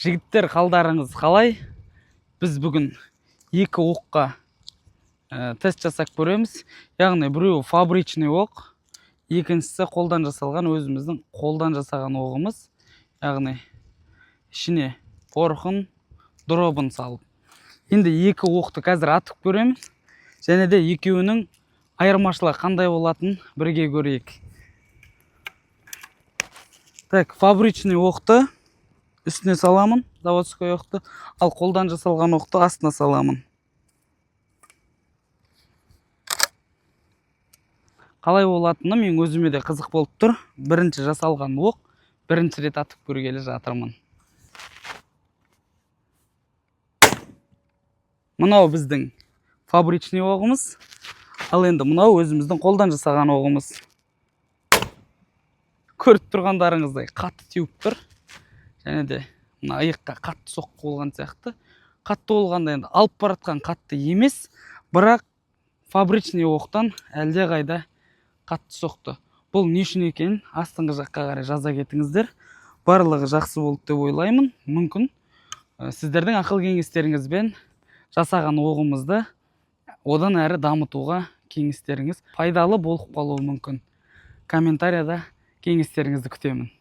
Жігіттер, қалдарыңыз қалай? Біз бүгін екі оққа тест жасап көреміз. Яғни біреуі фабричный оқ, екіншісі қолдан жасалған, өзіміздің қолдан жасаған оғымыз. Яғни ішіне порқын, дробын салып. Енді екі оқты қазір атып көреміз. Және де екеуінің айырмашылығы қандай болатынын бірге көрейік. Так, фабричный оқты үстіне саламын, заводской оқты, ал қолдан жасалған оқты астына саламын. Қалай болатыны мен өзіме де қызық болып тұр. Бірінші жасалған оқ, бірінші рет атып көргелі жатырмын. Мынау біздің фабричный оғымыз, ал енді мынау өзіміздің қолдан жасаған оғымыз. Көріп тұрғандарыңыздай қатты теуіп тұр. Және де мына аяққа қатты соққы болған сияқты. Қатты болғанда енді алып баратқан қатты емес, бірақ фабричный оқтан әлде қайда қатты соқты. Бұл не үшін екенін астыңғы жаққа қарай жаза кетіңіздер. Барлығы жақсы болды деп ойлаймын. Мүмкін сіздердің ақыл кеңестеріңізбен жасаған оғымызды одан әрі дамытуға кеңестеріңіз пайдалы болып қалуы мүмкін. Комментарияда кеңестеріңізді күтемін.